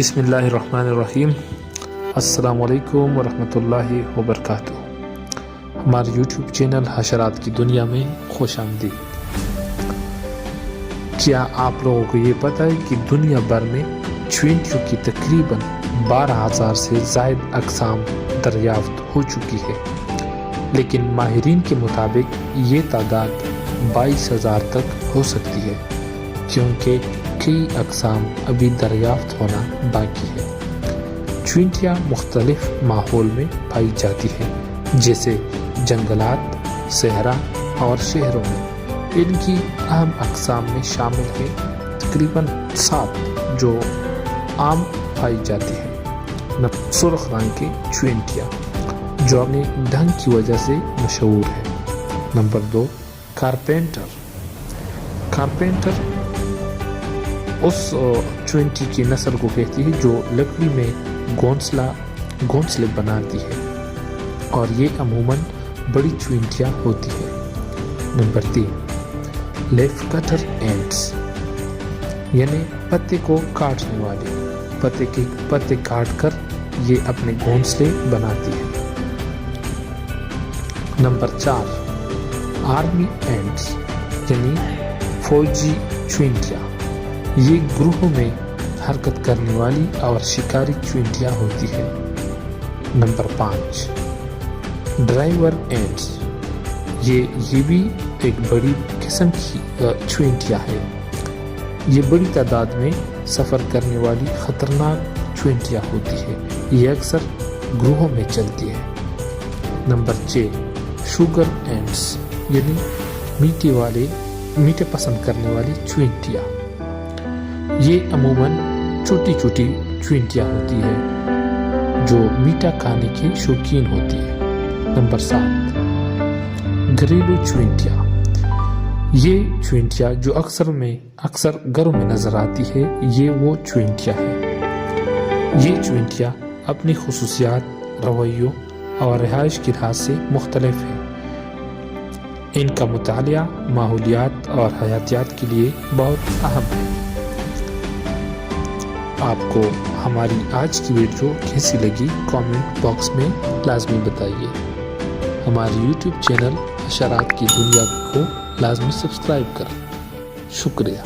بسم اللہ الرحمن الرحیم۔ السلام علیکم ورحمۃ اللہ وبرکاتہ۔ ہمارے یوٹیوب چینل حشرات کی دنیا میں خوش آمدید۔ کیا آپ لوگوں کو یہ پتہ ہے کہ دنیا بھر میں چوینٹیوں کی تقریباً 12,000 سے زائد اقسام دریافت ہو چکی ہے، لیکن ماہرین کے مطابق یہ تعداد 22,000 تک ہو سکتی ہے، کیونکہ کئی اقسام ابھی دریافت ہونا باقی ہے۔ چوینٹیاں مختلف ماحول میں پائی جاتی ہیں، جیسے جنگلات، صحرا اور شہروں میں۔ ان کی اہم اقسام میں شامل ہیں تقریباً 7 جو عام پائی جاتی ہیں۔ سرخ رنگ کے چوینٹیاں جو اپنے ڈھنگ کی وجہ سے مشہور ہے۔ Number 2، carpenter. کارپینٹر اس چوینٹی کی نسل کو کہتی ہے جو لکڑی میں گھونسلے بناتی ہے، اور یہ عموماً بڑی چوینٹیاں ہوتی ہے۔ نمبر 3، لیف کٹر اینٹس، یعنی پتے کو کاٹنے والے۔ پتے کاٹ کر یہ اپنے گھونسلے بناتی ہے۔ نمبر 4، آرمی اینٹس، یعنی فوجی چوینٹیاں۔ یہ گروہوں میں حرکت کرنے والی اور شکاری چوینٹیاں ہوتی ہے۔ نمبر 5، ڈرائیور اینٹس، یہ بھی ایک بڑی قسم کی چوینٹیاں ہے۔ یہ بڑی تعداد میں سفر کرنے والی خطرناک چوینٹیاں ہوتی ہے۔ یہ اکثر گروہوں میں چلتی ہے۔ نمبر 6، شوگر اینٹس، یعنی میٹھے پسند کرنے والی چوینٹیاں۔ یہ عموماً چھوٹی چوینٹیاں ہوتی ہے جو میٹھا کھانے کی شوقین ہوتی ہے۔ نمبر 7، گھریلو چوینٹیاں۔ یہ چوینٹیاں جو اکثر گھروں میں نظر آتی ہے، یہ وہ چوینٹیاں ہیں۔ یہ چوینٹیاں اپنی خصوصیات، رویوں اور رہائش کے لحاظ سے مختلف ہیں۔ ان کا مطالعہ ماحولیات اور حیاتیات کے لیے بہت اہم ہے۔ آپ کو ہماری آج کی ویڈیو کیسی لگی کامنٹ باکس میں لازمی بتائیے۔ ہمارے یوٹیوب چینل حشرات کی دنیا کو لازمی سبسکرائب کریں۔ شکریہ۔